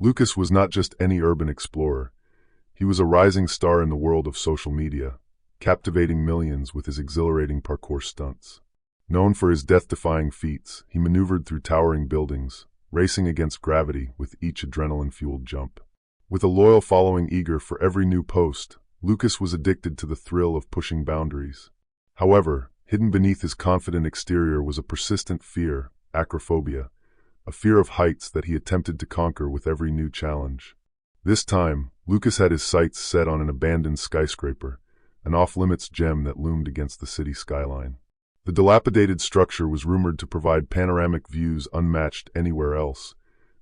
Lucas was not just any urban explorer. He was a rising star in the world of social media, captivating millions with his exhilarating parkour stunts. Known for his death-defying feats, he maneuvered through towering buildings, racing against gravity with each adrenaline-fueled jump. With a loyal following eager for every new post, Lucas was addicted to the thrill of pushing boundaries. However, hidden beneath his confident exterior was a persistent fear, acrophobia, a fear of heights that he attempted to conquer with every new challenge. This time, Lucas had his sights set on an abandoned skyscraper, an off-limits gem that loomed against the city skyline. The dilapidated structure was rumored to provide panoramic views unmatched anywhere else,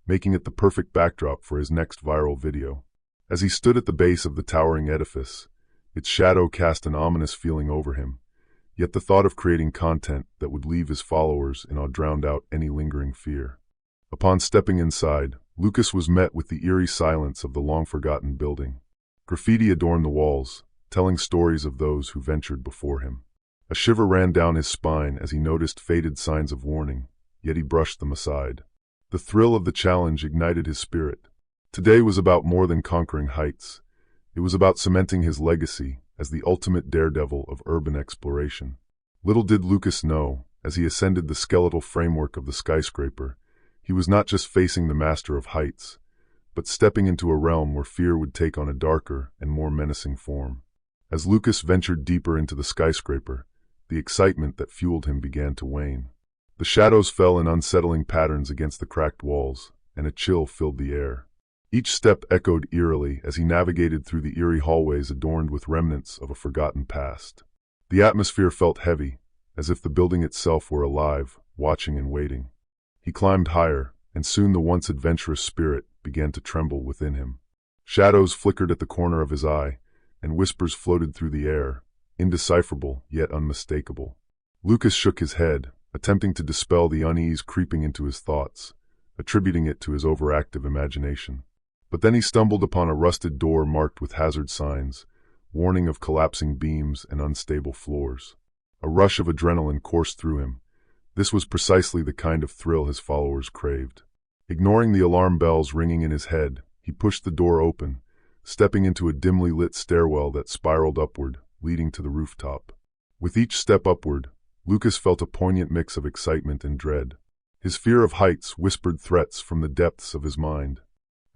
making it the perfect backdrop for his next viral video. As he stood at the base of the towering edifice, its shadow cast an ominous feeling over him, yet the thought of creating content that would leave his followers in awe drowned out any lingering fear. Upon stepping inside, Lucas was met with the eerie silence of the long-forgotten building. Graffiti adorned the walls, telling stories of those who ventured before him. A shiver ran down his spine as he noticed faded signs of warning, yet he brushed them aside. The thrill of the challenge ignited his spirit. Today was about more than conquering heights. It was about cementing his legacy as the ultimate daredevil of urban exploration. Little did Lucas know, as he ascended the skeletal framework of the skyscraper, he was not just facing the master of heights, but stepping into a realm where fear would take on a darker and more menacing form. As Lucas ventured deeper into the skyscraper, the excitement that fueled him began to wane. The shadows fell in unsettling patterns against the cracked walls, and a chill filled the air. Each step echoed eerily as he navigated through the eerie hallways adorned with remnants of a forgotten past. The atmosphere felt heavy, as if the building itself were alive, watching and waiting. He climbed higher, and soon the once adventurous spirit began to tremble within him. Shadows flickered at the corner of his eye, and whispers floated through the air, indecipherable yet unmistakable. Lucas shook his head, attempting to dispel the unease creeping into his thoughts, attributing it to his overactive imagination. But then he stumbled upon a rusted door marked with hazard signs, warning of collapsing beams and unstable floors. A rush of adrenaline coursed through him. This was precisely the kind of thrill his followers craved. Ignoring the alarm bells ringing in his head, he pushed the door open, stepping into a dimly lit stairwell that spiraled upward, leading to the rooftop. With each step upward, Lucas felt a poignant mix of excitement and dread. His fear of heights whispered threats from the depths of his mind.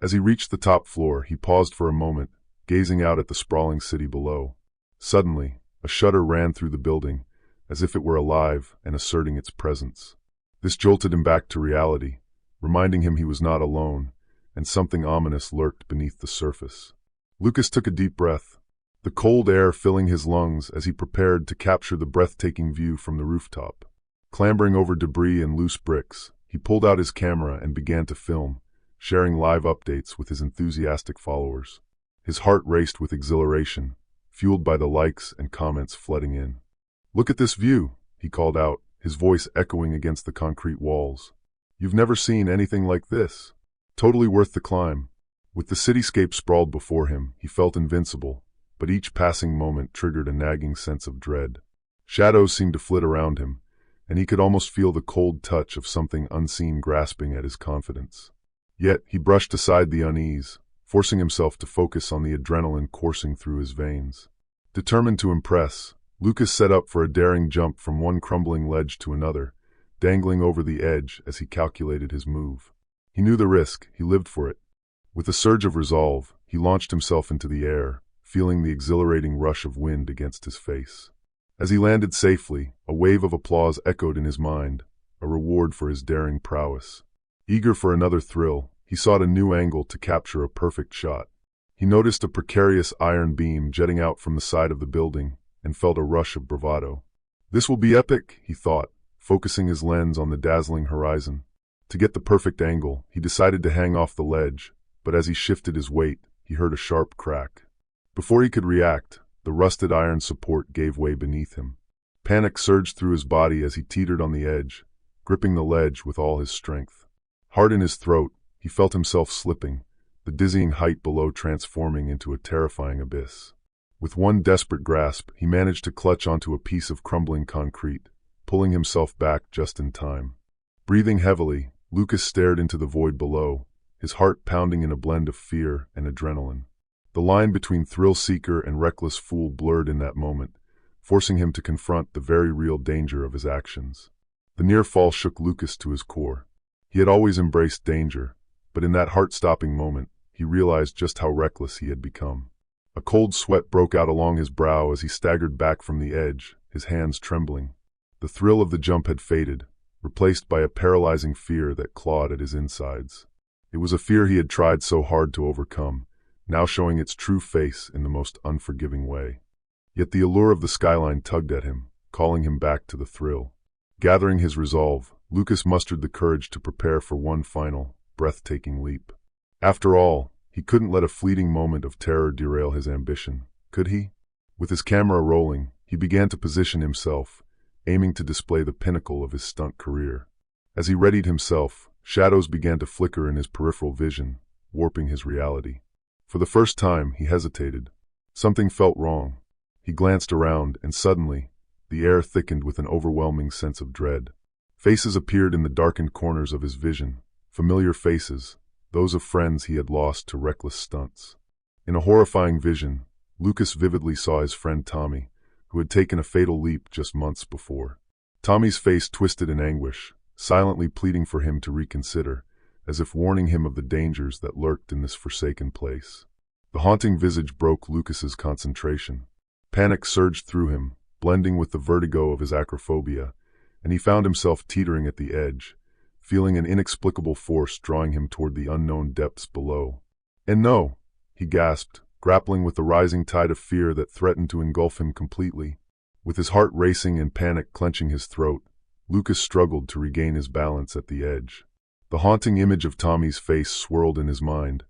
As he reached the top floor, he paused for a moment, gazing out at the sprawling city below. Suddenly, a shudder ran through the building, as if it were alive and asserting its presence. This jolted him back to reality, reminding him he was not alone, and something ominous lurked beneath the surface. Lucas took a deep breath, the cold air filling his lungs as he prepared to capture the breathtaking view from the rooftop. Clambering over debris and loose bricks, he pulled out his camera and began to film, sharing live updates with his enthusiastic followers. His heart raced with exhilaration, fueled by the likes and comments flooding in. "Look at this view," he called out, his voice echoing against the concrete walls. "You've never seen anything like this. Totally worth the climb." With the cityscape sprawled before him, he felt invincible, but each passing moment triggered a nagging sense of dread. Shadows seemed to flit around him, and he could almost feel the cold touch of something unseen grasping at his confidence. Yet he brushed aside the unease, forcing himself to focus on the adrenaline coursing through his veins. Determined to impress, Lucas set up for a daring jump from one crumbling ledge to another, dangling over the edge as he calculated his move. He knew the risk, he lived for it. With a surge of resolve, he launched himself into the air, feeling the exhilarating rush of wind against his face. As he landed safely, a wave of applause echoed in his mind, a reward for his daring prowess. Eager for another thrill, he sought a new angle to capture a perfect shot. He noticed a precarious iron beam jutting out from the side of the building, and felt a rush of bravado. "This will be epic," he thought, focusing his lens on the dazzling horizon. To get the perfect angle, he decided to hang off the ledge, but as he shifted his weight, he heard a sharp crack. Before he could react, the rusted iron support gave way beneath him. Panic surged through his body as he teetered on the edge, gripping the ledge with all his strength. Heart in his throat, he felt himself slipping, the dizzying height below transforming into a terrifying abyss. With one desperate grasp, he managed to clutch onto a piece of crumbling concrete, pulling himself back just in time. Breathing heavily, Lucas stared into the void below, his heart pounding in a blend of fear and adrenaline. The line between thrill-seeker and reckless fool blurred in that moment, forcing him to confront the very real danger of his actions. The near fall shook Lucas to his core. He had always embraced danger, but in that heart-stopping moment, he realized just how reckless he had become. A cold sweat broke out along his brow as he staggered back from the edge, his hands trembling. The thrill of the jump had faded, replaced by a paralyzing fear that clawed at his insides. It was a fear he had tried so hard to overcome, now showing its true face in the most unforgiving way. Yet the allure of the skyline tugged at him, calling him back to the thrill. Gathering his resolve, Lucas mustered the courage to prepare for one final, breathtaking leap. After all, he couldn't let a fleeting moment of terror derail his ambition, could he? With his camera rolling, he began to position himself, aiming to display the pinnacle of his stunt career. As he readied himself, shadows began to flicker in his peripheral vision, warping his reality. For the first time, he hesitated. Something felt wrong. He glanced around, and suddenly, the air thickened with an overwhelming sense of dread. Faces appeared in the darkened corners of his vision, familiar faces, those of friends he had lost to reckless stunts. In a horrifying vision, Lucas vividly saw his friend Tommy, who had taken a fatal leap just months before. Tommy's face twisted in anguish, silently pleading for him to reconsider, as if warning him of the dangers that lurked in this forsaken place. The haunting visage broke Lucas's concentration. Panic surged through him, blending with the vertigo of his acrophobia, and he found himself teetering at the edge, feeling an inexplicable force drawing him toward the unknown depths below. "And no," he gasped, grappling with the rising tide of fear that threatened to engulf him completely. With his heart racing and panic clenching his throat, Lucas struggled to regain his balance at the edge. The haunting image of Tommy's face swirled in his mind,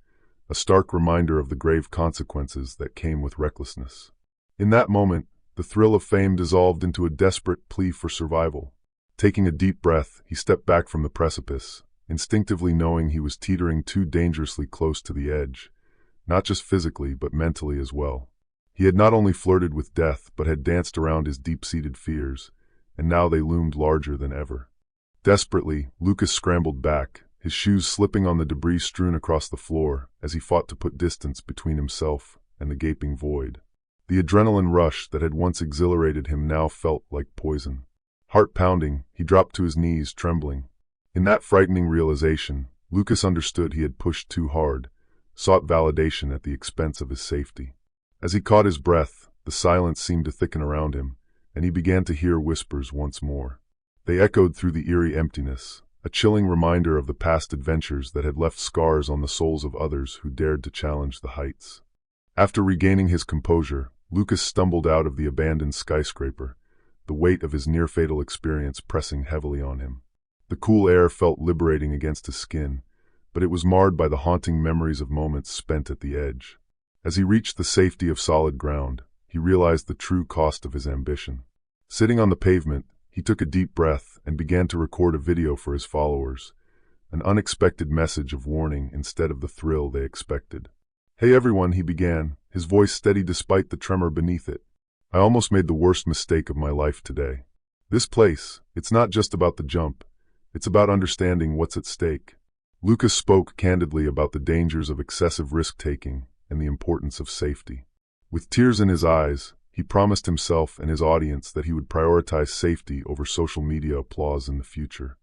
a stark reminder of the grave consequences that came with recklessness. In that moment, the thrill of fame dissolved into a desperate plea for survival. Taking a deep breath, he stepped back from the precipice, instinctively knowing he was teetering too dangerously close to the edge, not just physically but mentally as well. He had not only flirted with death but had danced around his deep-seated fears, and now they loomed larger than ever. Desperately, Lucas scrambled back, his shoes slipping on the debris strewn across the floor as he fought to put distance between himself and the gaping void. The adrenaline rush that had once exhilarated him now felt like poison. Heart pounding, he dropped to his knees, trembling. In that frightening realization, Lucas understood he had pushed too hard, sought validation at the expense of his safety. As he caught his breath, the silence seemed to thicken around him, and he began to hear whispers once more. They echoed through the eerie emptiness, a chilling reminder of the past adventures that had left scars on the souls of others who dared to challenge the heights. After regaining his composure, Lucas stumbled out of the abandoned skyscraper, the weight of his near-fatal experience pressing heavily on him. The cool air felt liberating against his skin, but it was marred by the haunting memories of moments spent at the edge. As he reached the safety of solid ground, he realized the true cost of his ambition. Sitting on the pavement, he took a deep breath and began to record a video for his followers, an unexpected message of warning instead of the thrill they expected. "Hey everyone," he began, his voice steady despite the tremor beneath it. "I almost made the worst mistake of my life today. This place, it's not just about the jump, it's about understanding what's at stake." Lucas spoke candidly about the dangers of excessive risk-taking and the importance of safety. With tears in his eyes, he promised himself and his audience that he would prioritize safety over social media applause in the future.